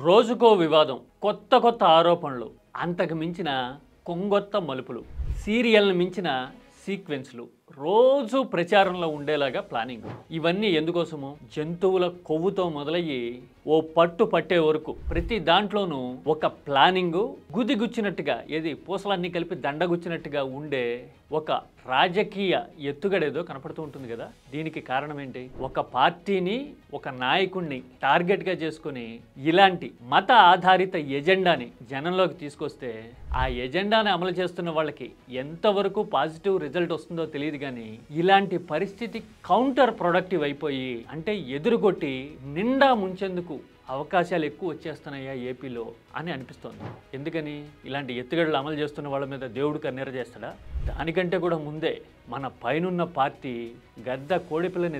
రోజుకో వివాదం, కొత్త కొత్త ఆరోపణలు, అంతకు మించిన కొంగొత్త మలుపులు, సీరియల్ని మించిన సీక్వెన్స్లు, రోజు ప్రచారంలో ఉండేలాగా ప్లానింగ్. ఇవన్నీ ఎందుకోసము? జంతువుల కొవ్వుతో మొదలయ్యి ఓ పట్టు పట్టే వరకు ప్రతి దాంట్లోనూ ఒక ప్లానింగు, గుదిగుచ్చినట్టుగా ఏది పూసలన్నీ కలిపి దండగుచ్చినట్టుగా ఉండే ఒక రాజకీయ ఎత్తుగడేదో కనపడుతూ ఉంటుంది కదా. దీనికి కారణం ఏంటి? ఒక పార్టీని, ఒక నాయకుడిని టార్గెట్గా చేసుకుని ఇలాంటి మత ఆధారిత ఎజెండాని జనంలోకి తీసుకొస్తే ఆ ఎజెండాని అమలు చేస్తున్న వాళ్ళకి ఎంతవరకు పాజిటివ్ రిజల్ట్ వస్తుందో తెలియదు. కానీ ఇలాంటి పరిస్థితి కౌంటర్ ప్రొడక్టివ్ అయిపోయి, అంటే ఎదురుగొట్టి నిండా ముంచేందుకు అవకాశాలు ఎక్కువ వచ్చేస్తున్నాయా ఏపీలో అని అనిపిస్తోంది. ఎందుకని? ఇలాంటి ఎత్తుగడలు అమలు చేస్తున్న వాళ్ళ మీద దేవుడు కన్నెర చేస్తాడా? దానికంటే కూడా ముందే మన పైనున్న పార్టీ గద్ద కోడిపిల్లని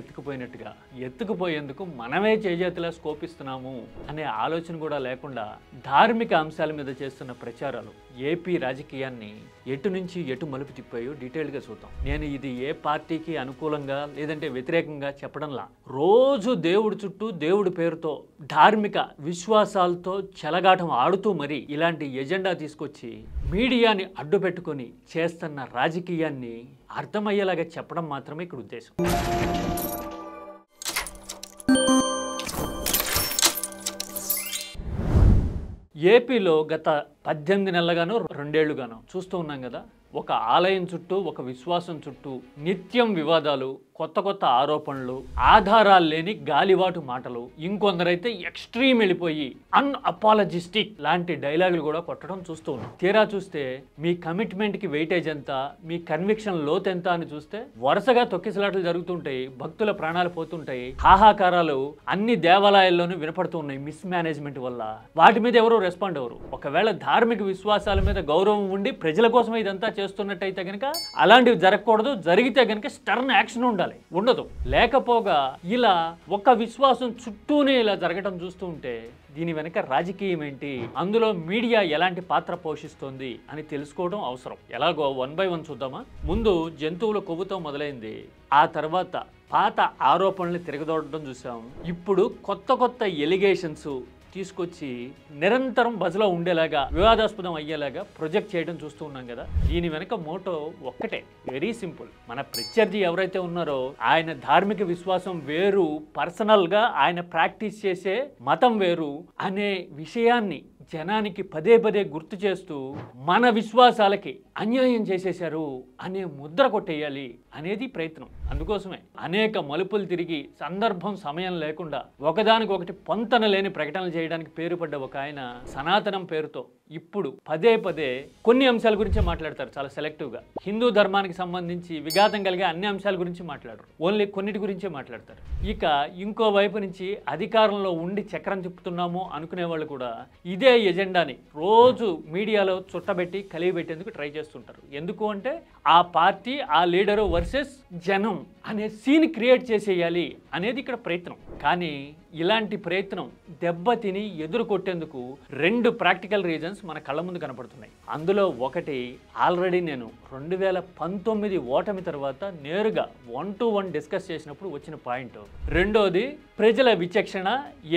ఎత్తుకుపోయేందుకు మనమే చేజేతిలా స్కోప్ ఇస్తున్నాము అనే ఆలోచన కూడా లేకుండా ధార్మిక అంశాల మీద చేస్తున్న ప్రచారాలు ఏపీ రాజకీయాన్ని ఎటు నుంచి ఎటు మలుపు తిప్పాయో డీటెయిల్గా చూద్దాం. నేను ఇది ఏ పార్టీకి అనుకూలంగా లేదంటే వ్యతిరేకంగా చెప్పడంలా, రోజు దేవుడి చుట్టూ దేవుడి పేరుతో ధార్మిక విశ్వాసాలతో చెలగాటం ఆడుతూ మరి ఇలాంటి ఎజెండా తీసుకొచ్చి మీడియాని అడ్డు పెట్టుకొని చేస్తున్న రాజకీయాన్ని అర్థమయ్యేలాగా చెప్పడం మాత్రమే ఇక్కడ ఉద్దేశం. ఏపీలో గత 18 నెలలుగానో 2 ఏళ్లుగానో చూస్తూ ఉన్నాం కదా, ఒక ఆలయం చుట్టూ, ఒక విశ్వాసం చుట్టూ నిత్యం వివాదాలు, కొత్త కొత్త ఆరోపణలు, ఆధారాలు లేని గాలివాటు మాటలు, ఇంకొందరైతే ఎక్స్ట్రీమ్ వెళ్ళిపోయి అన్అపాలజిస్టిక్ లాంటి డైలాగులు కూడా కొట్టడం చూస్తూ ఉన్నాం. తీరా చూస్తే మీ కమిట్మెంట్కి వెయిటేజ్ ఎంత, మీ కన్విక్షన్ లోత్ ఎంత అని చూస్తే వరుసగా తొక్కిసలాటలు జరుగుతుంటాయి, భక్తుల ప్రాణాలు పోతుంటాయి, హాహాకారాలు అన్ని దేవాలయాల్లోనూ వినపడుతూ ఉన్నాయి మిస్ మేనేజ్మెంట్ వల్ల. వాటి మీద ఎవరు రెస్పాండ్ అవ్వరు. ఒకవేళ ధార్మిక విశ్వాసాల మీద గౌరవం ఉండి ప్రజల కోసం ఇదంతా చేస్తున్నట్టయితే కనుక అలాంటివి జరగకూడదు, జరిగితే కనుక స్టర్న్ యాక్షన్ ఉండదు. లేకపోగా ఇలా ఒక విశ్వాసం చుట్టూనే ఇలా జరగడం చూస్తూ ఉంటే దీని వెనక రాజకీయం ఏంటి, అందులో మీడియా ఎలాంటి పాత్ర పోషిస్తోంది అని తెలుసుకోవడం అవసరం. ఎలాగో 1 by 1 చూద్దామా? ముందు జంతువుల కొవ్వుతో మొదలైంది, ఆ తర్వాత పాత ఆరోపణల్ని తిరగదోడడం చూసాం. ఇప్పుడు కొత్త కొత్త ఎలిగేషన్స్ తీసుకొచ్చి నిరంతరం బజలో ఉండేలాగా, వివాదాస్పదం అయ్యేలాగా ప్రొజెక్ట్ చేయడం చూస్తూ ఉన్నాం కదా. దీని వెనక మోటో ఒక్కటే, వెరీ సింపుల్. మన ప్రత్యర్థి ఎవరైతే ఉన్నారో ఆయన ధార్మిక విశ్వాసం వేరు, పర్సనల్గా ఆయన ప్రాక్టీస్ చేసే మతం వేరు అనే విషయాన్ని జనానికి పదే పదే గుర్తు చేస్తూ మన విశ్వాసాలకి అన్యాయం చేసేశారు అనే ముద్ర కొట్టేయాలి అనేది ప్రయత్నం. అందుకోసమే అనేక మలుపులు తిరిగి సందర్భం సమయం లేకుండా ఒకదానికొకటి పొంతన లేని ప్రకటనలు చేయడానికి పేరు పడ్డ ఒక ఆయన సనాతనం పేరుతో ఇప్పుడు పదే పదే కొన్ని అంశాల గురించే మాట్లాడతారు, చాలా సెలెక్టివ్గా. హిందూ ధర్మానికి సంబంధించి విఘాతం కలిగే అన్ని అంశాల గురించి మాట్లాడరు, ఓన్లీ కొన్నిటి గురించే మాట్లాడతారు. ఇక ఇంకో వైపు నుంచి అధికారంలో ఉండి చక్రం తిప్పుతున్నాము అనుకునే వాళ్ళు కూడా ఇదే ఎజెండాని రోజు మీడియాలో చుట్టబెట్టి కలిగిపెట్టేందుకు ట్రై చేస్తుంటారు. ఎందుకు అంటే ఆ పార్టీ, ఆ లీడరు వర్సెస్ జనం అనే సీన్ క్రియేట్ చేసేయాలి అనేది ఇక్కడ ప్రయత్నం. కానీ ఇలాంటి ప్రయత్నం దెబ్బతిని ఎదురు కొట్టేందుకు 2 ప్రాక్టికల్ రీజన్స్ మన కళ్ళ ముందు కనపడుతున్నాయి. అందులో ఒకటి, ఆల్రెడీ నేను 2019 ఓటమి తర్వాత నేరుగా 1-to-1 డిస్కస్ చేసినప్పుడు వచ్చిన పాయింట్. రెండోది ప్రజల విచక్షణ,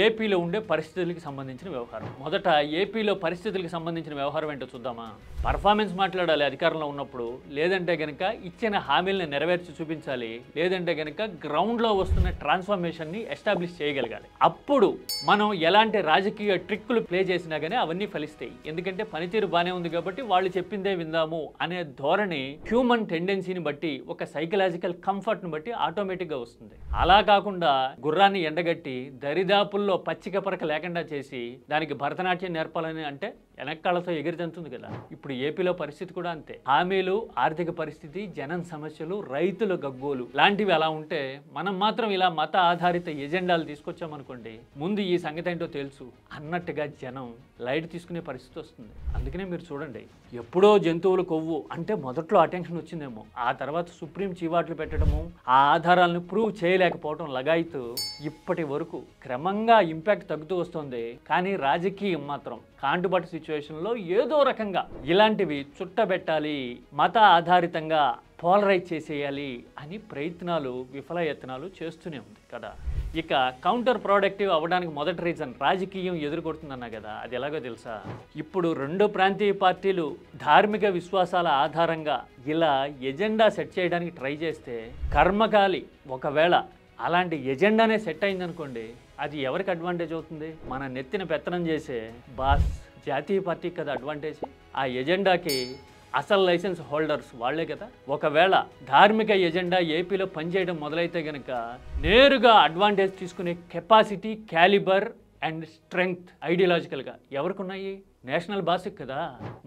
ఏపీలో ఉండే పరిస్థితులకి సంబంధించిన వ్యవహారం. మొదట ఏపీలో పరిస్థితులకు సంబంధించిన వ్యవహారం ఏంటో చూద్దామా? పర్ఫార్మెన్స్ మాట్లాడాలి అధికారంలో ఉన్నప్పుడు, లేదంటే గనక ఇచ్చిన హామీలను నెరవేర్చి చూపించాలి, లేదంటే గనక గ్రౌండ్లో వస్తున్న ట్రాన్స్ఫర్మేషన్ని ఎస్టాబ్లిష్ చేయగలగాలి. అప్పుడు మనం ఎలాంటి రాజకీయ ట్రిక్కులు ప్లే చేసినా కానీ అవన్నీ ఫలిస్తాయి. ఎందుకంటే పనితీరు బాగానే ఉంది కాబట్టి వాళ్ళు చెప్పిందే విందాము అనే ధోరణి హ్యూమన్ టెండెన్సీని బట్టి, ఒక సైకలాజికల్ కంఫర్ట్ని బట్టి ఆటోమేటిక్గా వస్తుంది. అలా కాకుండా గుర్రాన్ని ఎండగట్టి దరిదాపుల్లో పచ్చిక పరక లేకుండా చేసి దానికి భరతనాట్యం నేర్పాలని అంటే వెనక్కాళ్ళతో ఎగిరిదంతుంది కదా. ఇప్పుడు ఏపీలో పరిస్థితి కూడా అంతే. హామీలు, ఆర్థిక పరిస్థితి, జనం సమస్యలు, రైతుల గగ్గోలు లాంటివి అలా ఉంటే మనం మాత్రం ఇలా మత ఆధారిత ఎజెండాలు తీసుకొచ్చామనుకోండి, ముందు ఈ సంగతి ఏంటో తెలుసు అన్నట్టుగా జనం లైట్ తీసుకునే పరిస్థితి వస్తుంది. అందుకనే మీరు చూడండి, ఎప్పుడో జంతువుల కొవ్వు అంటే మొదట్లో అటెన్షన్ వచ్చిందేమో, ఆ తర్వాత సుప్రీం చీవాట్లు పెట్టడము, ఆ ఆధారాలను ప్రూవ్ చేయలేకపోవడం లగాయితూ ఇప్పటి వరకు క్రమంగా ఇంపాక్ట్ తగ్గుతూ వస్తుంది. కానీ రాజకీయం మాత్రం కాంటుబాటు సిచ్యువేషన్లో ఏదో రకంగా ఇలాంటివి చుట్టబెట్టాలి, మత ఆధారితంగా పోలరైజ్ చేసేయాలి అని ప్రయత్నాలు, విఫలయత్నాలు చేస్తూనే ఉంది కదా. ఇక కౌంటర్ ప్రొడక్టివ్ అవ్వడానికి మొదటి రీజన్ రాజకీయం ఎదుర్కొడుతుందన్నా కదా, అది ఎలాగో తెలుసా? ఇప్పుడు రెండు ప్రాంతీయ పార్టీలు ధార్మిక విశ్వాసాల ఆధారంగా ఇలా ఎజెండా సెట్ చేయడానికి ట్రై చేస్తే కర్మకాలి ఒకవేళ అలాంటి ఎజెండానే సెట్ అయిందనుకోండి, అది ఎవరికి అడ్వాంటేజ్ అవుతుంది? మన నెత్తిన పెత్తనం చేసే బాస్ జాతీయ పార్టీకి కదా అడ్వాంటేజ్. ఆ ఎజెండాకి అసలు లైసెన్స్ హోల్డర్స్ వాళ్లే కదా. ఒకవేళ ధార్మిక ఎజెండా ఏపీలో పనిచేయడం మొదలైతే గనక నేరుగా అడ్వాంటేజ్ తీసుకునే కెపాసిటీ, క్యాలిబర్ అండ్ స్ట్రెంగ్త్ ఐడియాలజికల్గా ఎవరికి ఉన్నాయి? నేషనల్ బాస్కి కదా.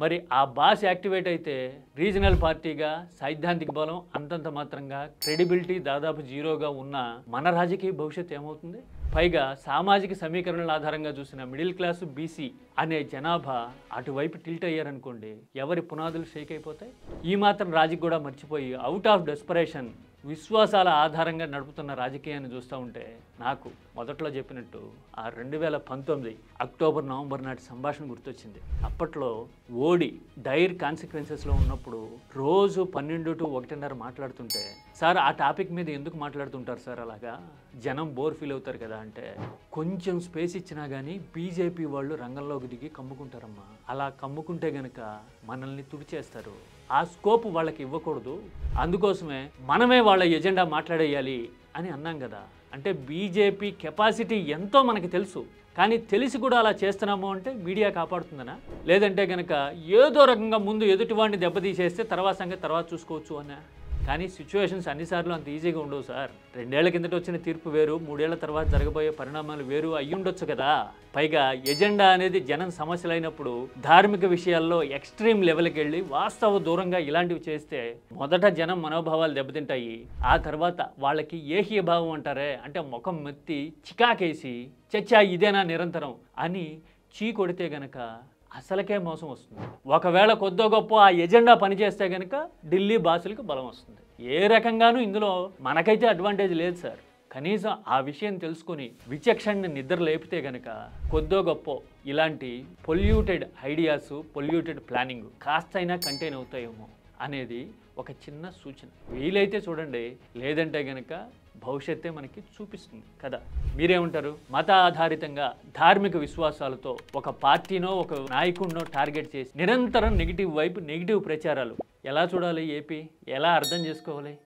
మరి ఆ బాస్ యాక్టివేట్ అయితే రీజనల్ పార్టీగా సైద్ధాంతిక బలం అంతంత మాత్రంగా, క్రెడిబిలిటీ దాదాపు జీరోగా ఉన్న మన రాజకీయ భవిష్యత్తు ఏమవుతుంది? పైగా సామాజిక సమీకరణల ఆధారంగా చూసిన మిడిల్ క్లాసు, బీసీ అనే జనాభా అటువైపు టిల్ట్ అయ్యారనుకోండి, ఎవరి పునాదులు షేక్ అయిపోతాయి. ఈ మాత్రం రాజకీయ కూడా మర్చిపోయి అవుట్ ఆఫ్ డెస్పరేషన్ విశ్వాసాల ఆధారంగా నడుపుతున్న రాజకీయాన్ని చూస్తూ ఉంటే నాకు మొదట్లో చెప్పినట్టు ఆ 2019 అక్టోబర్, నవంబర్ నాటి సంభాషణ గుర్తొచ్చింది. అప్పట్లో ఓడి డైర్ కాన్సిక్వెన్సెస్లో ఉన్నప్పుడు రోజు 12 to 1:30 మాట్లాడుతుంటే, సార్ ఆ టాపిక్ మీద ఎందుకు మాట్లాడుతుంటారు సార్, అలాగా జనం బోర్ ఫీల్ అవుతారు కదా అంటే, కొంచెం స్పేస్ ఇచ్చినా కానీ బీజేపీ వాళ్ళు రంగంలోకి దిగి కమ్ముకుంటారమ్మా. అలా కమ్ముకుంటే గనక మనల్ని తుడిచేస్తారు. ఆ స్కోప్ వాళ్ళకి ఇవ్వకూడదు. అందుకోసమే మనమే వాళ్ళ ఎజెండా మాట్లాడేయాలి అని అన్నాం కదా. అంటే బీజేపీ కెపాసిటీ ఎంతో మనకి తెలుసు, కానీ తెలిసి కూడా అలా చేస్తున్నాము అంటే మీడియా కాపాడుతుందనా? లేదంటే కనుక ఏదో రకంగా ముందు ఎదుటివాడిని దెబ్బతీసేస్తే తర్వాత సంగతి తర్వాత చూసుకోవచ్చు అన్నా? కానీ సిచ్యువేషన్స్ అన్నిసార్లు అంత ఈజీగా ఉండవు సార్. 2 ఏళ్ల కిందట వచ్చిన తీర్పు వేరు, 3 ఏళ్ల తర్వాత జరగబోయే పరిణామాలు వేరు అయ్యుండొచ్చు కదా. పైగా ఎజెండా అనేది జనం సమస్యలైనప్పుడు ధార్మిక విషయాల్లో ఎక్స్ట్రీమ్ లెవెల్కి వెళ్ళి వాస్తవ దూరంగా ఇలాంటివి చేస్తే మొదట జనం మనోభావాలు దెబ్బతింటాయి. ఆ తర్వాత వాళ్ళకి ఏహ్య భావం అంటారే, అంటే ముఖం మెత్తి చికాకేసి చచ్చా ఇదేనా నిరంతరం అని చీ కొడితే గనక అసలకే మోసం వస్తుంది. ఒకవేళ కొద్దో గొప్ప ఆ ఎజెండా పనిచేస్తే కనుక ఢిల్లీ బాసులకు బలం వస్తుంది. ఏ రకంగానూ ఇందులో మనకైతే అడ్వాంటేజ్ లేదు సార్. కనీసం ఆ విషయం తెలుసుకుని విచక్షణని నిద్ర లేపితే గనక కొద్దో గొప్ప ఇలాంటి పొల్యూటెడ్ ఐడియాస్, పొల్యూటెడ్ ప్లానింగ్ కాస్తైనా కంటైన్ అవుతాయేమో అనేది ఒక చిన్న సూచన. వీలైతే చూడండి, లేదంటే గనక భవిష్యత్తే మనకి చూపిస్తుంది కదా. మీరేమంటారు? మత ఆధారితంగా ధార్మిక విశ్వాసాలతో ఒక పార్టీనో ఒక నాయకుడినో టార్గెట్ చేసి నిరంతరం నెగిటివ్ వైపు, నెగిటివ్ ప్రచారాలు ఎలా చూడాలి? ఏపీ ఎలా అర్థం చేసుకోవాలి?